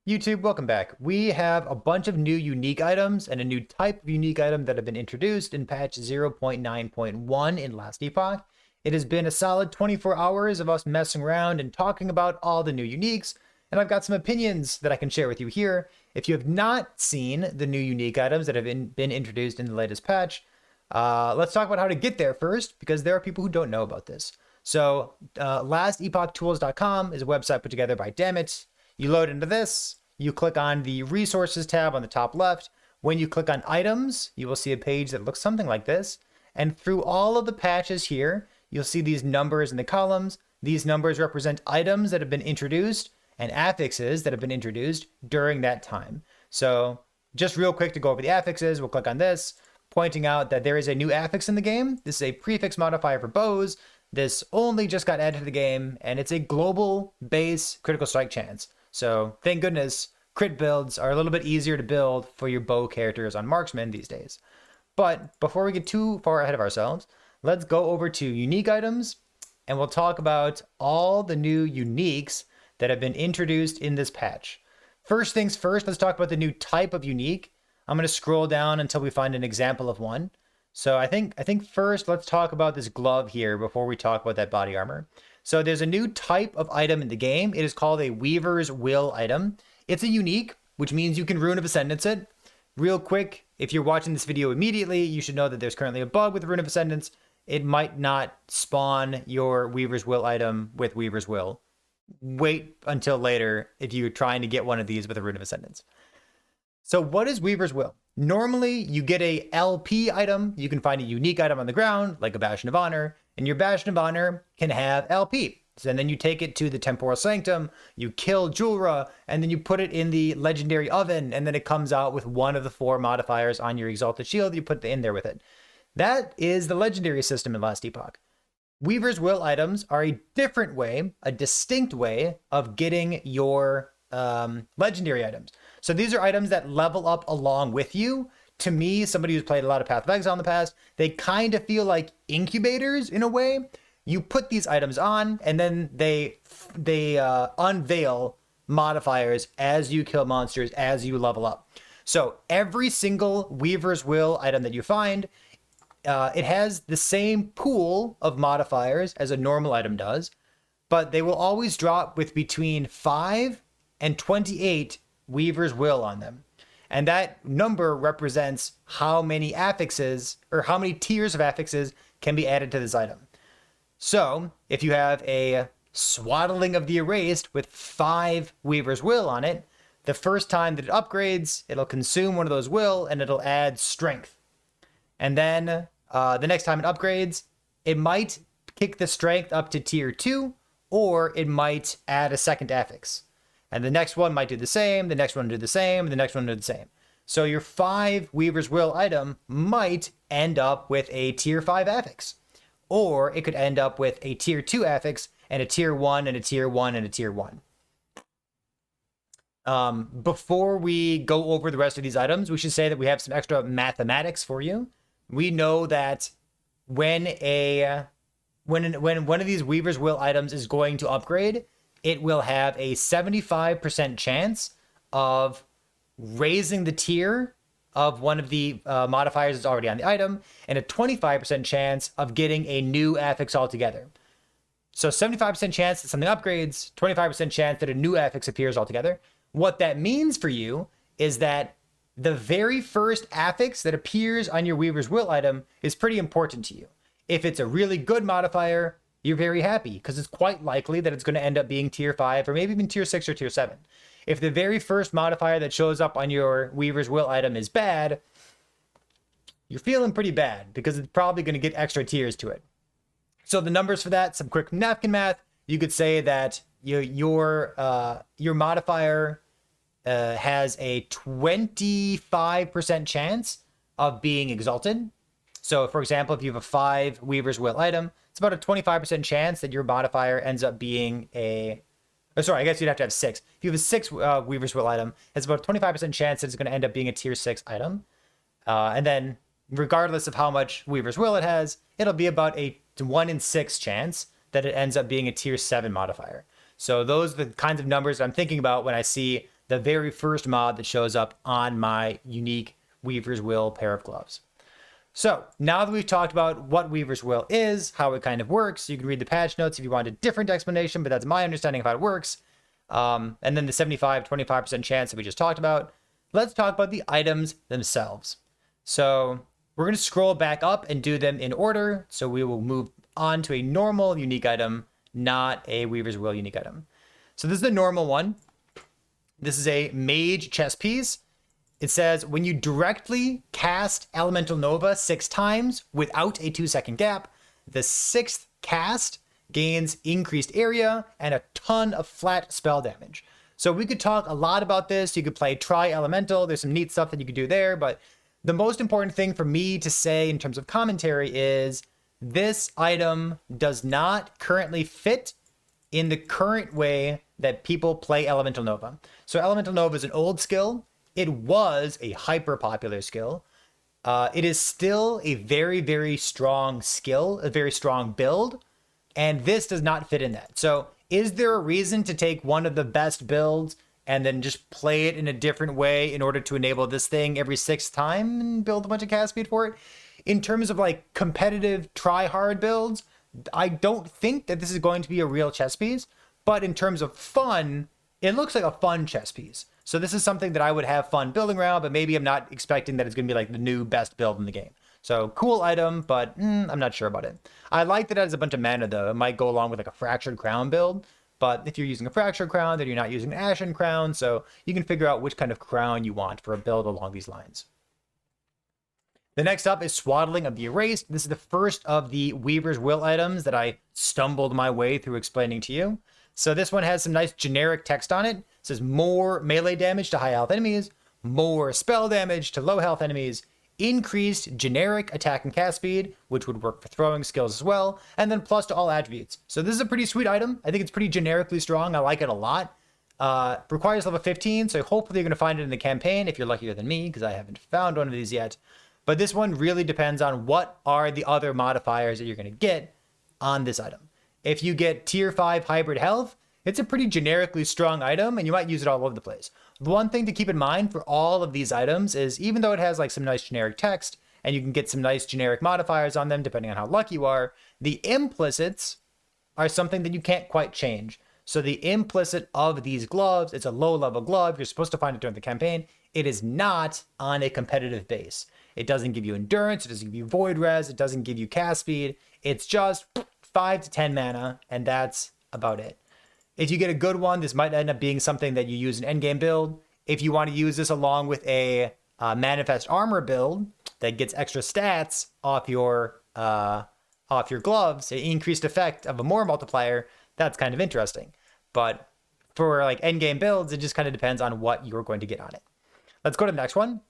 YouTube, welcome back. We have a bunch of new unique items and a new type of unique item that have been introduced in patch 0.9.1 in last epoch. It has been a solid 24 hours of us messing around and talking about all the new uniques, and I've got some opinions that I can share with you here. If you have not seen the new unique items that have been introduced in the latest patch, let's talk about how to get there first, because there are people who don't know about this. So lastepochtools.com is a website put together by Dammit. You load into this, you click on the resources tab on the top left. When you click on items, you will see a page that looks something like this. And through all of the patches here, you'll see these numbers in the columns. These numbers represent items that have been introduced and affixes that have been introduced during that time. So just real quick to go over the affixes, we'll click on this, pointing out that there is a new affix in the game. This is a prefix modifier for bows. This only just got added to the game, and it's a global base critical strike chance. So thank goodness crit builds are a little bit easier to build for your bow characters on marksman these days. But before we get too far ahead of ourselves, let's go over to unique items, and we'll talk about all the new uniques that have been introduced in this patch. First things first, let's talk about the new type of unique. I'm going to scroll down until we find an example of one. So I think first let's talk about this glove here before we talk about that body armor. So there's a new type of item in the game. It is called a Weaver's Will item. It's a unique, which means you can Rune of Ascendance it. Real quick, if you're watching this video immediately, you should know that there's currently a bug with Rune of Ascendance. It might not spawn your Weaver's Will item with Weaver's Will. Wait until later if you're trying to get one of these with a Rune of Ascendance. So what is Weaver's Will? Normally, you get a LP item. You can find a unique item on the ground, like a Bastion of Honor, and your Bastion of Honor can have LP. So then you take it to the Temporal Sanctum, you kill Julra, and then you put it in the Legendary Oven, and then it comes out with one of the 4 modifiers on your Exalted Shield. You put in there with it. That is the Legendary system in Last Epoch. Weaver's Will items are a different way, a distinct way of getting your legendary items. So these are items that level up along with you. To me, somebody who's played a lot of Path of Exile in the past, they kind of feel like incubators in a way. You put these items on, and then they unveil modifiers as you kill monsters, as you level up. So every single Weaver's Will item that you find, it has the same pool of modifiers as a normal item does, but they will always drop with between 5 and 28 Weaver's Will on them. And that number represents how many affixes or how many tiers of affixes can be added to this item. So if you have a Swaddling of the Erased with 5 Weaver's Will on it, the first time that it upgrades, it'll consume one of those will and it'll add strength. And then the next time it upgrades, it might kick the strength up to tier 2, or it might add a second affix. And the next one might do the same, the next one do the same, and the next one do the same. So your 5 Weaver's Will item might end up with a tier 5 affix. Or it could end up with a tier 2 affix and a tier 1 and a tier 1 and a tier 1. Before we go over the rest of these items, we should say that we have some extra mathematics for you. We know that when one of these Weaver's Will items is going to upgrade, it will have a 75% chance of raising the tier of one of the modifiers that's already on the item, and a 25% chance of getting a new affix altogether. So 75% chance that something upgrades, 25% chance that a new affix appears altogether. What that means for you is that the very first affix that appears on your Weaver's Will item is pretty important to you. If it's a really good modifier, you're very happy because it's quite likely that it's going to end up being tier 5 or maybe even tier 6 or tier 7. If the very first modifier that shows up on your Weaver's Will item is bad, you're feeling pretty bad because it's probably going to get extra tiers to it. So the numbers for that, some quick napkin math, you could say that your modifier has a 25% chance of being exalted. So for example, if you have a 5 Weaver's Will item, it's about a 25% chance that your modifier ends up being a... Oh, sorry, I guess you'd have to have 6. If you have a 6 Weaver's Will item, it's about a 25% chance that it's going to end up being a tier 6 item. And then regardless of how much Weaver's Will it has, it'll be about a 1 in 6 chance that it ends up being a tier 7 modifier. So those are the kinds of numbers I'm thinking about when I see the very first mod that shows up on my unique Weaver's Will pair of gloves. So now that we've talked about what Weaver's Will is, how it kind of works, you can read the patch notes if you want a different explanation, but that's my understanding of how it works. And then the 75-25% chance that we just talked about. Let's talk about the items themselves. So we're going to scroll back up and do them in order. So we will move on to a normal unique item, not a Weaver's Will unique item. So this is the normal one. This is a mage chess piece. It says, when you directly cast Elemental Nova 6 times without a 2-second gap, the 6th cast gains increased area and a ton of flat spell damage. So we could talk a lot about this. You could play Tri-Elemental. There's some neat stuff that you could do there. But the most important thing for me to say in terms of commentary is this item does not currently fit in the current way that people play Elemental Nova. So Elemental Nova is an old skill. It was a hyper popular skill. It is still a very, very strong skill, a very strong build, and this does not fit in that. So is there a reason to take one of the best builds and then just play it in a different way in order to enable this thing every 6th time and build a bunch of cast speed for it? In terms of like competitive try-hard builds, I don't think that this is going to be a real chess piece, but in terms of fun, it looks like a fun chess piece. So this is something that I would have fun building around, but maybe I'm not expecting that it's going to be like the new best build in the game. So cool item, but I'm not sure about it. I like that it has a bunch of mana though. It might go along with like a Fractured Crown build, but if you're using a Fractured Crown, then you're not using an Ashen Crown, so you can figure out which kind of crown you want for a build along these lines. The next up is Swaddling of the Erased. This is the first of the Weaver's Will items that I stumbled my way through explaining to you. So this one has some nice generic text on it. It says more melee damage to high health enemies, more spell damage to low health enemies, increased generic attack and cast speed, which would work for throwing skills as well, and then plus to all attributes. So this is a pretty sweet item. I think it's pretty generically strong. I like it a lot. Requires level 15, so hopefully you're going to find it in the campaign if you're luckier than me, because I haven't found one of these yet. But this one really depends on what are the other modifiers that you're going to get on this item. If you get tier 5 hybrid health, it's a pretty generically strong item and you might use it all over the place. The one thing to keep in mind for all of these items is even though it has like some nice generic text and you can get some nice generic modifiers on them depending on how lucky you are, the implicits are something that you can't quite change. So the implicit of these gloves, it's a low level glove. You're supposed to find it during the campaign. It is not on a competitive base. It doesn't give you endurance. It doesn't give you void res. It doesn't give you cast speed. It's just 5 to 10 mana, and that's about it. If you get a good one, this might end up being something that you use in endgame build. If you want to use this along with a manifest armor build that gets extra stats off your gloves, an increased effect of a more multiplier, that's kind of interesting. But for like endgame builds, it just kind of depends on what you're going to get on it. Let's go to the next one.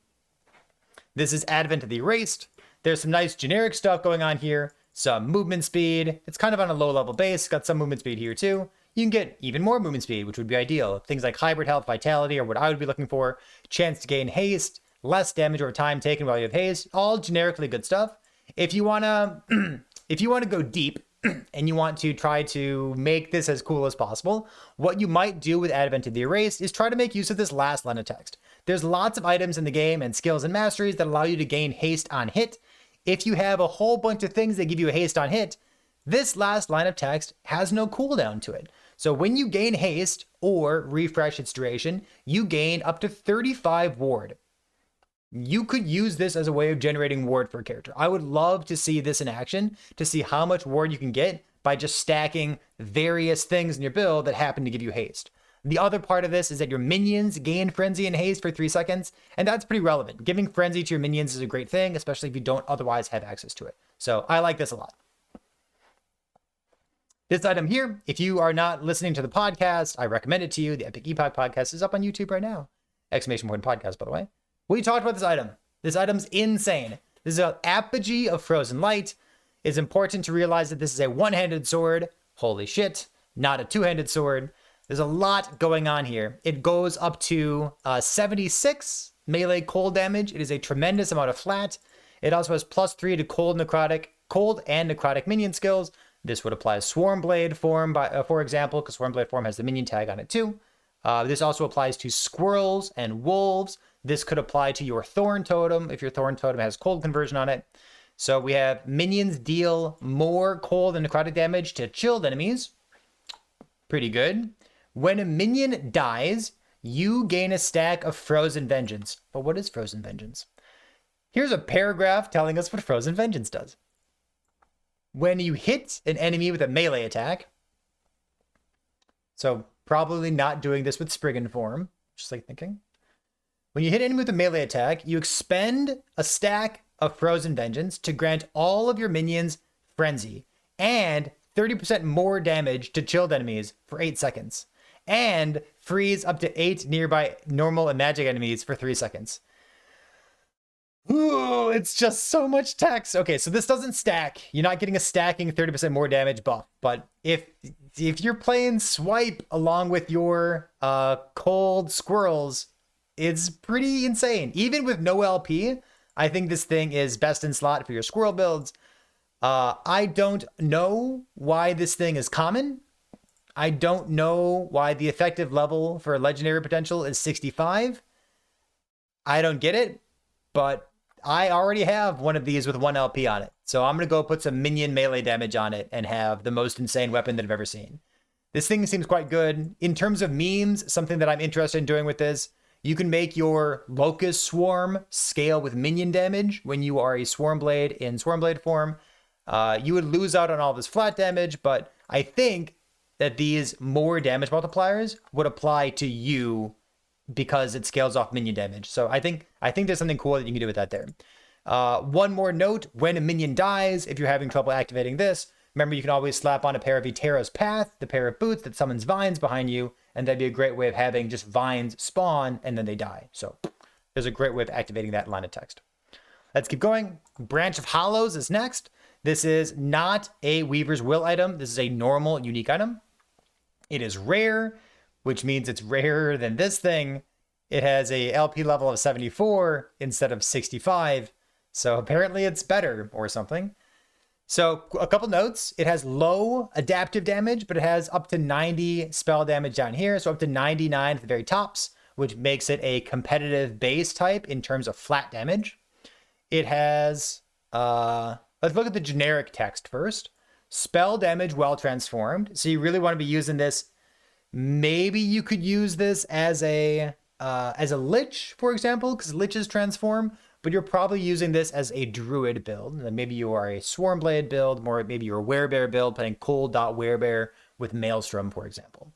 This is Advent of the Erased. There's some nice generic stuff going on here. Some movement speed. It's kind of on a low level base. Got some movement speed here too. You can get even more movement speed, which would be ideal. Things like hybrid health, vitality, or what I would be looking for. Chance to gain haste, less damage over time taken while you have haste. All generically good stuff. If you wanna, if you want to go deep and you want to try to make this as cool as possible, what you might do with Advent of the Erased is try to make use of this last line of text. There's lots of items in the game and skills and masteries that allow you to gain haste on hit. If you have a whole bunch of things that give you a haste on hit, this last line of text has no cooldown to it. So when you gain haste or refresh its duration, you gain up to 35 ward. You could use this as a way of generating ward for a character. I would love to see this in action to see how much ward you can get by just stacking various things in your build that happen to give you haste. The other part of this is that your minions gain frenzy and haste for 3 seconds, and that's pretty relevant. Giving frenzy to your minions is a great thing, especially if you don't otherwise have access to it. So I like this a lot. This item here, if you are not listening to the podcast, I recommend it to you. The Epoch podcast is up on YouTube right now. Exclamation point podcast, by the way. We talked about this item. This item's insane. This is an apogee of Frozen Light. It's important to realize that this is a one-handed sword. Holy shit, not a two-handed sword. There's a lot going on here. It goes up to 76 melee cold damage. It is a tremendous amount of flat. It also has +3 to cold and necrotic minion skills. This would apply to Swarm Blade form, for example, because Swarm Blade form has the minion tag on it too. This also applies to squirrels and wolves. This could apply to your Thorn Totem if your Thorn Totem has cold conversion on it. So we have minions deal more cold and necrotic damage to chilled enemies. Pretty good. When a minion dies, you gain a stack of Frozen Vengeance. But what is Frozen Vengeance? Here's a paragraph telling us what Frozen Vengeance does. When you hit an enemy with a melee attack, so probably not doing this with Spriggan form, just like thinking. When you hit an enemy with a melee attack, you expend a stack of Frozen Vengeance to grant all of your minions Frenzy and 30% more damage to chilled enemies for 8 seconds, and freeze up to 8 nearby normal and magic enemies for 3 seconds. Ooh, it's just so much text. Okay, so this doesn't stack. You're not getting a stacking 30% more damage buff, but if you're playing swipe along with your cold squirrels, it's pretty insane. Even with no LP, I think this thing is best in slot for your squirrel builds. I don't know why this thing is common. I don't know why the effective level for legendary potential is 65. I don't get it, but I already have one of these with 1 LP on it. So I'm going to go put some minion melee damage on it and have the most insane weapon that I've ever seen. This thing seems quite good. In terms of memes, something that I'm interested in doing with this, you can make your Locust Swarm scale with minion damage when you are a Swarmblade in Swarmblade form. You would lose out on all this flat damage, but I think that these more damage multipliers would apply to you because it scales off minion damage. So I think there's something cool that you can do with that there. One more note, when a minion dies, if you're having trouble activating this, remember you can always slap on a pair of Eterra's Path, the pair of boots that summons vines behind you, and that'd be a great way of having just vines spawn and then they die. So there's a great way of activating that line of text. Let's keep going. Branch of Hollows is next. This is not a Weaver's Will item. This is a normal unique item. It is rare, which means it's rarer than this thing. It has a LP level of 74 instead of 65. So apparently it's better or something. So a couple notes. It has low adaptive damage, but it has up to 90 spell damage down here. So up to 99 at the very tops, which makes it a competitive base type in terms of flat damage. It has, let's look at the generic text first. Spell damage well transformed. So you really want to be using this. Maybe you could use this as a Lich, for example, because Liches transform, but you're probably using this as a Druid build. Maybe you are a Swarmblade build, more maybe you're a Werebear build, playing Cold.Werebear with Maelstrom, for example.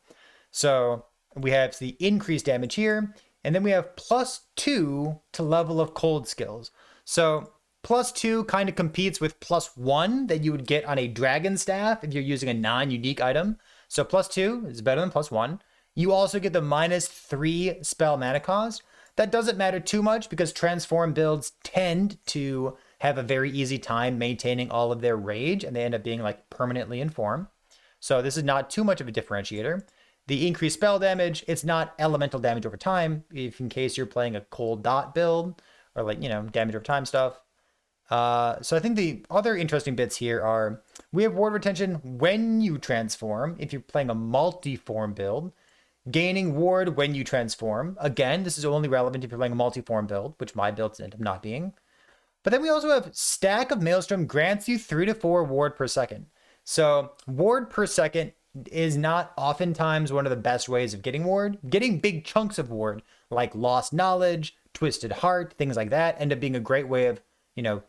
So we have the increased damage here, and then we have +2 to level of cold skills. So +2 kind of competes with +1 that you would get on a Dragon Staff if you're using a non-unique item. So +2 is better than +1. You also get the -3 spell mana cost. That doesn't matter too much because transform builds tend to have a very easy time maintaining all of their rage, and they end up being like permanently in form. So this is not too much of a differentiator. The increased spell damage, it's not elemental damage over time, if in case you're playing a cold dot build or like, damage over time stuff. So I think the other interesting bits here are we have ward retention when you transform, if you're playing a multi-form build. Gaining ward when you transform. Again, this is only relevant if you're playing a multi-form build, which my builds end up not being. But then we also have Stack of Maelstrom grants you 3 to 4 ward per second. So ward per second is not oftentimes one of the best ways of getting ward. Getting big chunks of ward, like Lost Knowledge, Twisted Heart, things like that, end up being a great way of,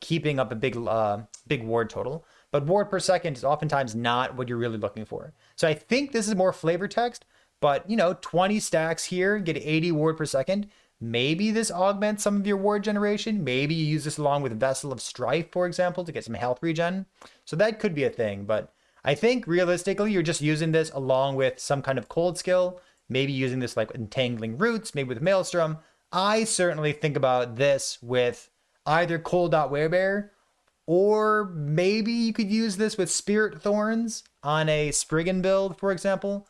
keeping up a big ward total. But ward per second is oftentimes not what you're really looking for. So I think this is more flavor text. But, 20 stacks here, get 80 ward per second. Maybe this augments some of your ward generation. Maybe you use this along with Vessel of Strife, for example, to get some health regen. So that could be a thing. But I think realistically, you're just using this along with some kind of cold skill. Maybe using this like Entangling Roots, maybe with Maelstrom. I certainly think about this with either Cold.Werebear, or maybe you could use this with Spirit Thorns on a Spriggan build, for example.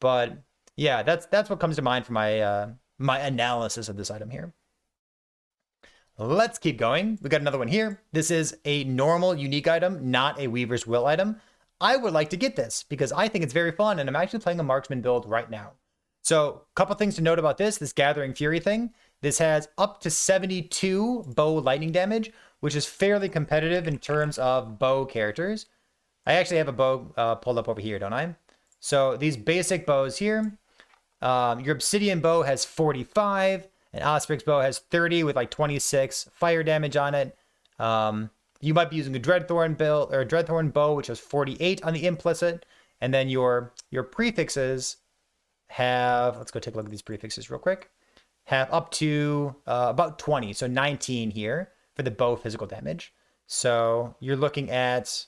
But yeah, that's what comes to mind for my my analysis of this item here. Let's keep going. We got another one here. This is a normal unique item, not a Weaver's Will item. I would like to get this because I think it's very fun, and I'm actually playing a marksman build right now. So a couple things to note about this Gathering Fury thing. This has up to 72 bow lightning damage, which is fairly competitive in terms of bow characters. I actually have a bow pulled up over here, don't I? So these basic bows here, your Obsidian bow has 45, and Osprey's bow has 30 with like 26 fire damage on it. You might be using a Dreadthorn build or a Dreadthorn bow, which has 48 on the implicit, and then your prefixes have, let's go take a look at these prefixes real quick, have up to about 20, so 19 here for the bow physical damage. So you're looking at,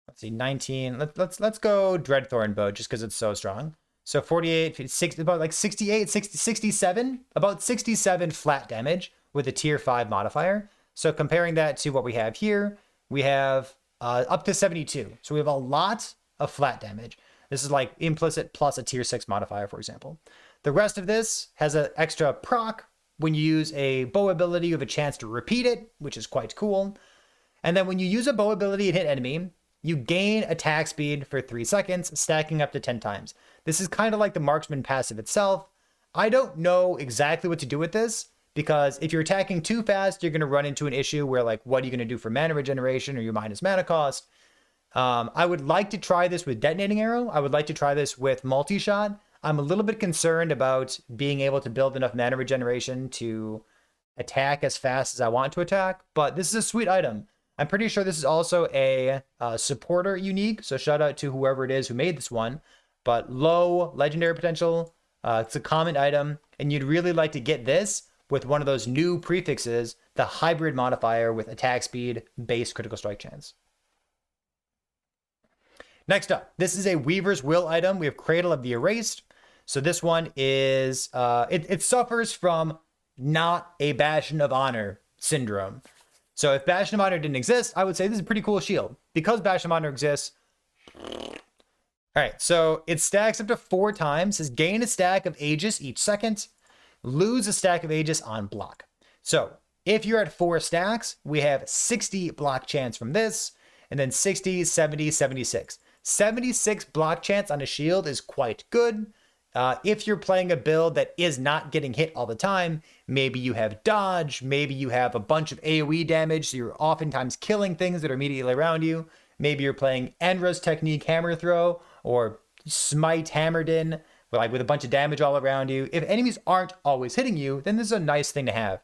let's see, 19. Let's go Dreadthorn bow just because it's so strong. So 48, 60, about like 68, 60, 67, about 67 flat damage with a tier 5 modifier. So comparing that to what we have here, we have up to 72. So we have a lot of flat damage. This is like implicit plus a tier 6 modifier, for example. The rest of this has an extra proc. When you use a bow ability, you have a chance to repeat it, which is quite cool. And then when you use a bow ability and hit enemy, you gain attack speed for 3 seconds, stacking up to 10 times. This is kind of like the marksman passive itself. I don't know exactly what to do with this, because if you're attacking too fast, you're going to run into an issue where, like, what are you going to do for mana regeneration or your minus mana cost? I would like to try this with detonating arrow. I would like to try this with multi-shot. I'm a little bit concerned about being able to build enough mana regeneration to attack as fast as I want to attack, but this is a sweet item. I'm pretty sure this is also a supporter unique, so shout out to whoever it is who made this one. But low legendary potential, it's a common item, and you'd really like to get this with one of those new prefixes, the hybrid modifier with attack speed, base critical strike chance. Next up, this is a Weaver's Will item. We have Cradle of the Erased. So this one is, it suffers from not a Bastion of Honor syndrome. So if Bastion of Honor didn't exist, I would say this is a pretty cool shield. Because Bastion of Honor exists, all right, so it stacks up to 4 times, says gain a stack of Aegis each second, lose a stack of Aegis on block. So if you're at 4 stacks, we have 60 block chance from this, and then 60, 70, 76. 76 block chance on a shield is quite good. If you're playing a build that is not getting hit all the time, maybe you have dodge, maybe you have a bunch of AoE damage, so you're oftentimes killing things that are immediately around you. Maybe you're playing Enra's technique hammer throw or smite hammered in, with a bunch of damage all around you. If enemies aren't always hitting you, then this is a nice thing to have.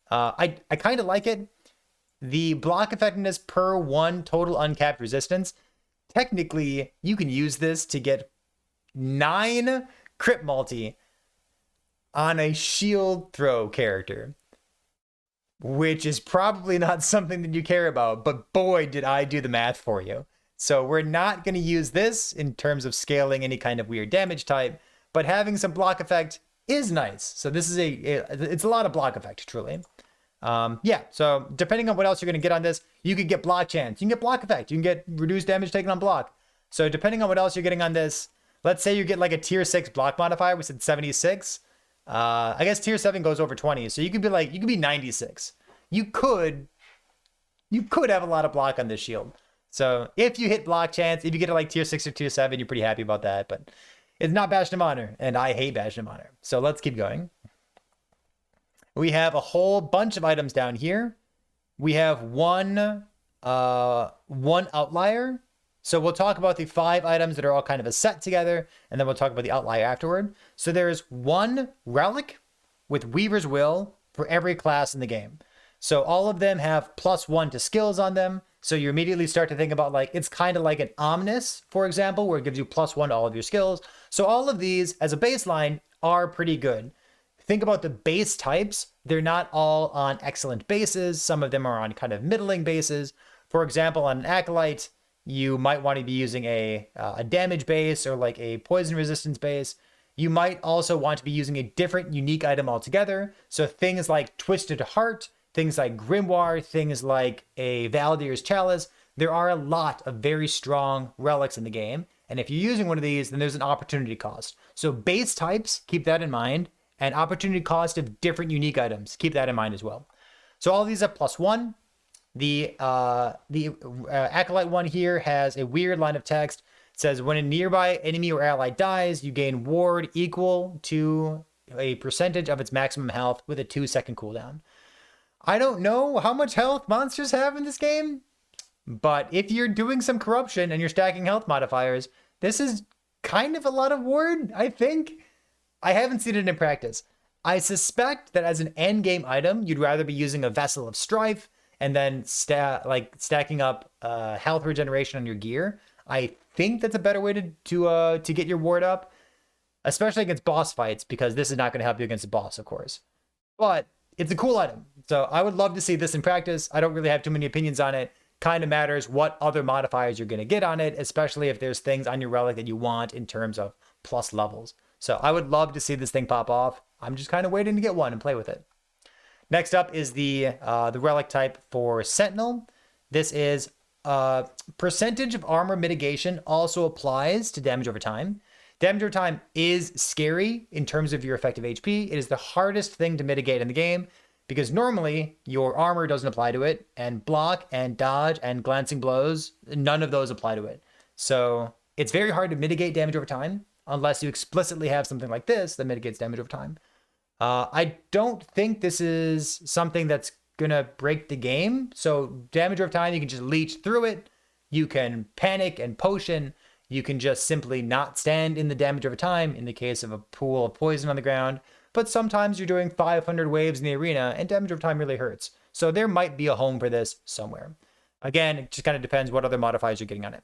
I kind of like it. The block effectiveness per 1 total uncapped resistance. Technically, you can use this to get 9 crit multi on a shield throw character, which is probably not something that you care about, but boy, did I do the math for you. So we're not going to use this in terms of scaling any kind of weird damage type, but having some block effect is nice. So this is it's a lot of block effect, truly. Yeah, so depending on what else you're going to get on this, you could get block chance, you can get block effect, you can get reduced damage taken on block. So depending on what else you're getting on this, let's say you get like a tier 6 block modifier, we said 76. I guess tier 7 goes over 20, so you could be 96. You could have a lot of block on this shield. So if you hit block chance, if you get to like tier 6 or tier 7, you're pretty happy about that, but it's not Bastion of Honor, and I hate Bastion of Honor. So let's keep going. We have a whole bunch of items down here. We have one outlier. So we'll talk about the 5 items that are all kind of a set together, and then we'll talk about the outlier afterward. So there's 1 relic with Weaver's Will for every class in the game. So all of them have +1 to skills on them. So you immediately start to think about, like, it's kind of like an Omnis, for example, where it gives you +1 to all of your skills. So all of these as a baseline are pretty good. Think about the base types. They're not all on excellent bases. Some of them are on kind of middling bases. For example, on an Acolyte, you might want to be using a damage base or like a poison resistance base. You might also want to be using a different unique item altogether. So things like Twisted Heart, things like Grimoire, things like a Valdir's Chalice. There are a lot of very strong relics in the game. And if you're using one of these, then there's an opportunity cost. So base types, keep that in mind. And opportunity cost of different unique items, keep that in mind as well. So all of these have +1. The Acolyte one here has a weird line of text. It It says when a nearby enemy or ally dies, you gain ward equal to a percentage of its maximum health with a 2-second cooldown. I don't know how much health monsters have in this game, but if you're doing some corruption and you're stacking health modifiers, this is kind of a lot of ward, I think. I haven't seen it in practice. I suspect that as an end game item, you'd rather be using a Vessel of Strife and then stacking up health regeneration on your gear. I think that's a better way to get your ward up, especially against boss fights, because this is not going to help you against the boss, of course. But it's a cool item, so I would love to see this in practice. I don't really have too many opinions on it. Kind of matters what other modifiers you're going to get on it, especially if there's things on your relic that you want in terms of plus levels. So I would love to see this thing pop off. I'm just kind of waiting to get one and play with it. Next up is the relic type for Sentinel. This is percentage of armor mitigation also applies to damage over time. Damage over time is scary in terms of your effective HP. It is the hardest thing to mitigate in the game because normally your armor doesn't apply to it, and block and dodge and glancing blows, none of those apply to it. So it's very hard to mitigate damage over time unless you explicitly have something like this that mitigates damage over time. I don't think this is something that's gonna break the game. So damage over time, you can just leech through it. You can panic and potion. You can just simply not stand in the damage over time in the case of a pool of poison on the ground. But sometimes you're doing 500 waves in the arena and damage over time really hurts. So there might be a home for this somewhere. Again, it just kind of depends what other modifiers you're getting on it.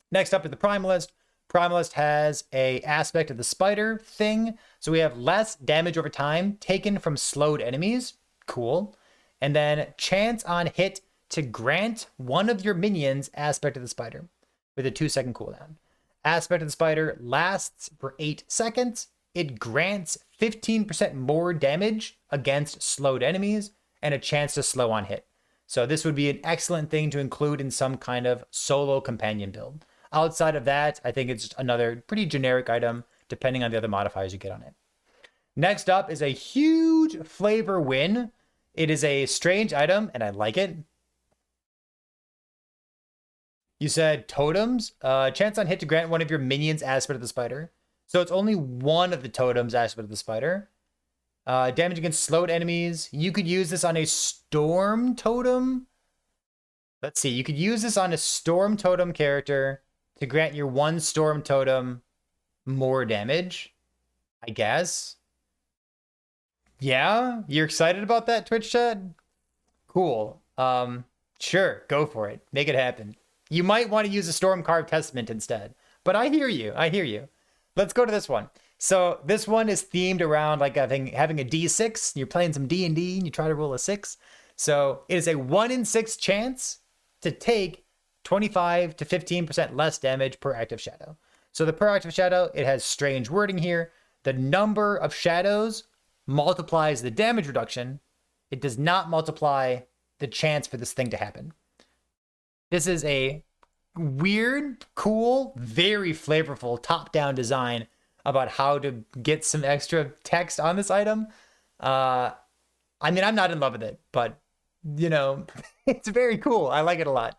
Next up is the Primalist. Primalist has a aspect of the spider thing. So we have less damage over time taken from slowed enemies. Cool. And then chance on hit to grant one of your minions aspect of the spider with a 2-second cooldown. Aspect of the spider lasts for 8 seconds. It grants 15% more damage against slowed enemies and a chance to slow on hit. So this would be an excellent thing to include in some kind of solo companion build. Outside of that, I think it's just another pretty generic item, depending on the other modifiers you get on it. Next up is a huge flavor win. It is a strange item, and I like it. You said totems. Chance on hit to grant one of your minions aspect of the spider. So it's only one of the totems aspect of the spider. Damage against slowed enemies. You could use this on a storm totem. Let's see. You could use this on a storm totem character to grant your one storm totem more damage, I guess. Yeah, you're excited about that, Twitch chat? Cool. Sure, go for it. Make it happen. You might want to use a Storm Carved Testament instead. But I hear you. I hear you. Let's go to this one. So this one is themed around like having a D6. You're playing some D&D and you try to roll a 6. So it is a 1 in 6 chance to take 25 to 15% less damage per active shadow. So the per active shadow, it has strange wording here. The number of shadows multiplies the damage reduction. It does not multiply the chance for this thing to happen. This is a weird, cool, very flavorful top-down design about how to get some extra text on this item. I mean, I'm not in love with it, but, you know, it's very cool. I like it a lot.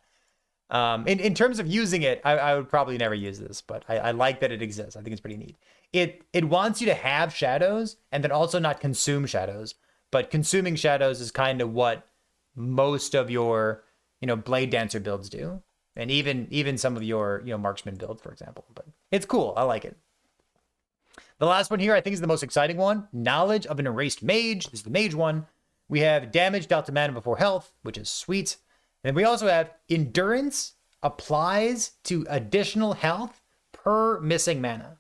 In terms of using it, I would probably never use this, but I like that it exists. I think it's pretty neat. It wants you to have shadows and then also not consume shadows, but consuming shadows is kind of what most of your, Blade Dancer builds do. And even some of your, Marksman builds, for example. But it's cool. I like it. The last one here, I think, is the most exciting one. Knowledge of an Erased Mage. This is the Mage one. We have damage dealt to mana before health, which is sweet. And we also have Endurance applies to additional health per missing mana.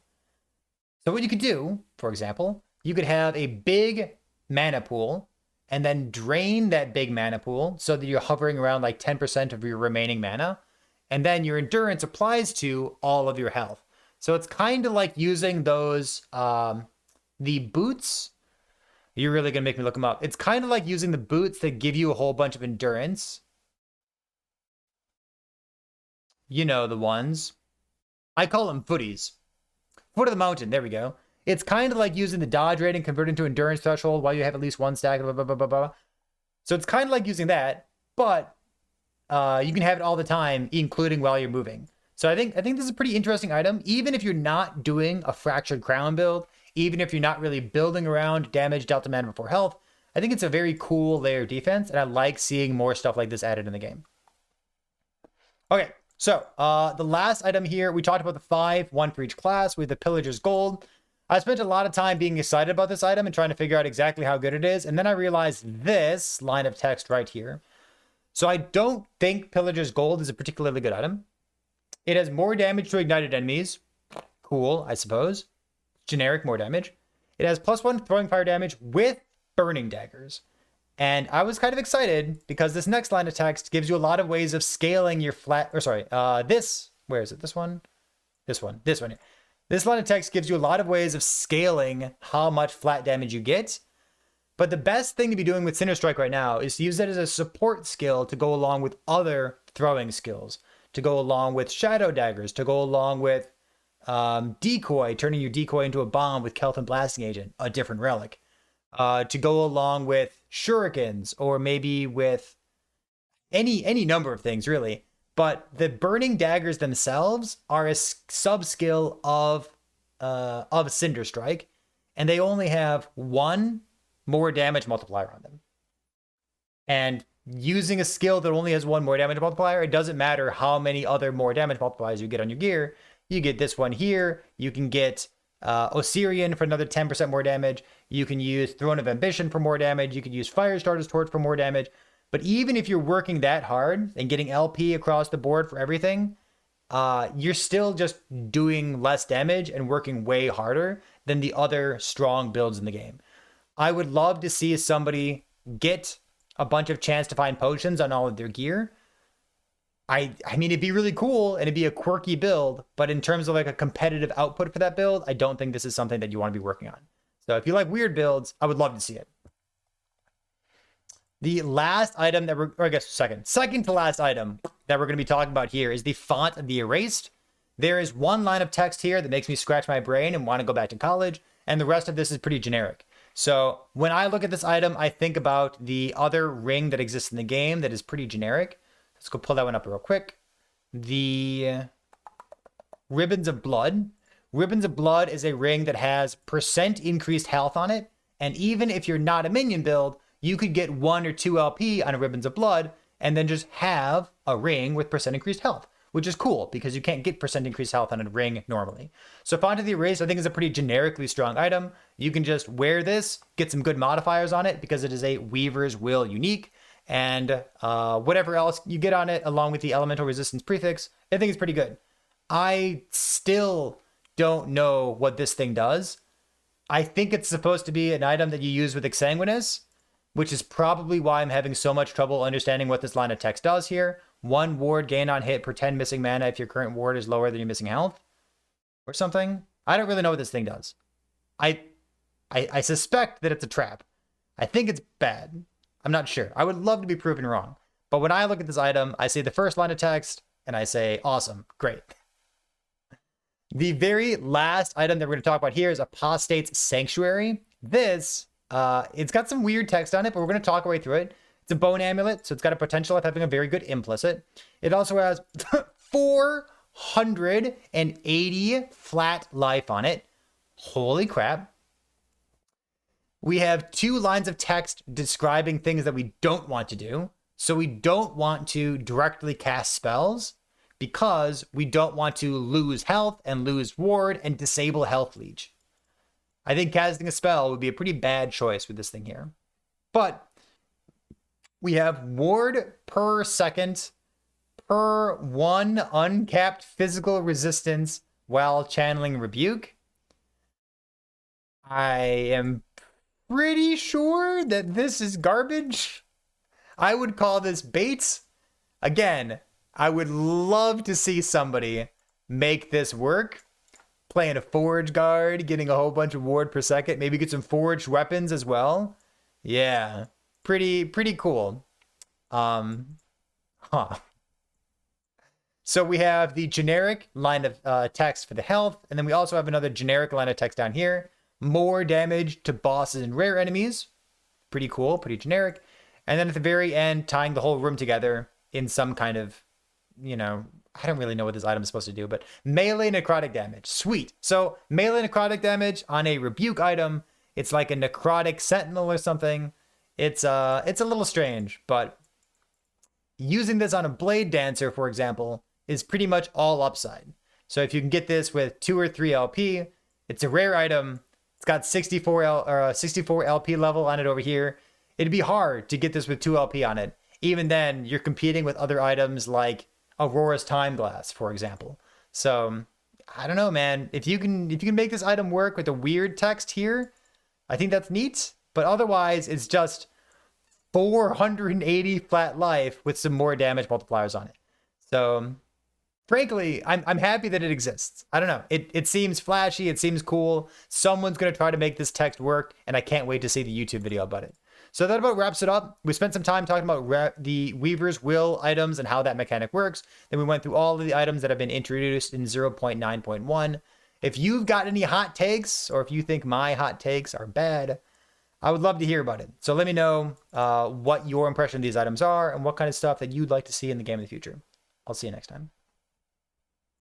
So what you could do, for example, you could have a big mana pool and then drain that big mana pool so that you're hovering around like 10% of your remaining mana. And then your Endurance applies to all of your health. So it's kind of like using those, the boots. You're really going to make me look them up. It's kind of like using the boots that give you a whole bunch of endurance. You know the ones. I call them footies. Foot of the mountain. There we go. It's kind of like using the dodge rate and converting to endurance threshold while you have at least one stack. Blah, blah, blah, blah, blah. So it's kind of like using that, but you can have it all the time, including while you're moving. So I think this is a pretty interesting item, even if you're not doing a Fractured Crown build, even if you're not really building around damage, delta mana before health. I think it's a very cool layer of defense, and I like seeing more stuff like this added in the game. Okay, so the last item here, we talked about the 5, 1 for each class with the Pillager's Gold. I spent a lot of time being excited about this item and trying to figure out exactly how good it is, and then I realized this line of text right here. So I don't think Pillager's Gold is a particularly good item. It has more damage to ignited enemies. Cool, I suppose. Generic, more damage. It has +1 throwing fire damage with burning daggers. And I was kind of excited because this next line of text gives you a lot of ways of scaling your flat, or sorry, where is it? This one here. This line of text gives you a lot of ways of scaling how much flat damage you get. But the best thing to be doing with Cinder Strike right now is to use it as a support skill to go along with other throwing skills, to go along with Shadow Daggers, to go along with Decoy, turning your Decoy into a bomb with Keltham Blasting Agent, a different relic. To go along with Shurikens, or maybe with any number of things, really. But the Burning Daggers themselves are a sub-skill of Cinder Strike, and they only have 1 more damage multiplier on them. And using a skill that only has 1 more damage multiplier, it doesn't matter how many other more damage multipliers you get on your gear. You get this one here. You can get Osirian for another 10% more damage. You can use Throne of Ambition for more damage. You can use Firestarter's Torch for more damage. But even if you're working that hard and getting LP across the board for everything, you're still just doing less damage and working way harder than the other strong builds in the game. I would love to see somebody get a bunch of chance to find potions on all of their gear. I mean, it'd be really cool and it'd be a quirky build, but in terms of like a competitive output for that build, I don't think this is something that you want to be working on. So if you like weird builds, I would love to see it. The last item that second to last item that we're going to be talking about here is the font of the erased. There is one line of text here that makes me scratch my brain and want to go back to college, and the rest of this is pretty generic. So when I look at this item, I think about the other ring that exists in the game that is pretty generic. Let's go pull that one up real quick. The Ribbons of Blood. Ribbons of Blood is a ring that has % increased health on it. And even if you're not a minion build, you could get 1 or 2 LP on a Ribbons of Blood and then just have a ring with % increased health, which is cool because you can't get % increased health on a ring normally. So Font of the Erased, I think, is a pretty generically strong item. You can just wear this, get some good modifiers on it because it is a Weaver's Will unique. And whatever else you get on it, along with the Elemental Resistance prefix, I think it's pretty good. I still don't know what this thing does. I think it's supposed to be an item that you use with Exsanguinous, which is probably why I'm having so much trouble understanding what this line of text does here. 1 ward gain on hit per 10 missing mana if your current ward is lower than your missing health, or something. I don't really know what this thing does. I suspect that it's a trap. I think it's bad. I'm not sure. I would love to be proven wrong. But when I look at this item, I see the first line of text and I say, awesome, great. The very last item that we're going to talk about here is Apostate's Sanctuary. This, it's got some weird text on it, but we're going to talk our way through it. It's a bone amulet, so it's got a potential of having a very good implicit. It also has 480 flat life on it. Holy crap. We have 2 lines of text describing things that we don't want to do. So we don't want to directly cast spells because we don't want to lose health and lose ward and disable health leech. I think casting a spell would be a pretty bad choice with this thing here. But we have ward per second per 1 uncapped physical resistance while channeling Rebuke. I am pretty sure that this is garbage. I would call this bait. Again, I would love to see somebody make this work. Playing a Forge Guard, getting a whole bunch of ward per second, maybe get some forged weapons as well. Yeah, pretty cool. So we have the generic line of text for the health, and then we also have another generic line of text down here. More damage to bosses and rare enemies. Pretty cool, pretty generic. And then at the very end, tying the whole room together in some kind of, I don't really know what this item is supposed to do, but melee necrotic damage. Sweet. So melee necrotic damage on a rebuke item. It's like a necrotic sentinel or something. It's a little strange, but using this on a blade dancer, for example, is pretty much all upside. So if you can get this with 2 or 3 LP, it's a rare item. It's got 64 LP level on it over here. It'd be hard to get this with 2 LP on it. Even then, you're competing with other items like Aurora's Time Glass, for example. So I don't know, man. If you can make this item work with a weird text here, I think that's neat. But otherwise, it's just 480 flat life with some more damage multipliers on it. So frankly, I'm happy that it exists. I don't know. It seems flashy. It seems cool. Someone's going to try to make this text work, and I can't wait to see the YouTube video about it. So that about wraps it up. We spent some time talking about the Weaver's Will items and how that mechanic works. Then we went through all of the items that have been introduced in 0.9.1. If you've got any hot takes, or if you think my hot takes are bad, I would love to hear about it. So let me know what your impression of these items are and what kind of stuff that you'd like to see in the game in the future. I'll see you next time.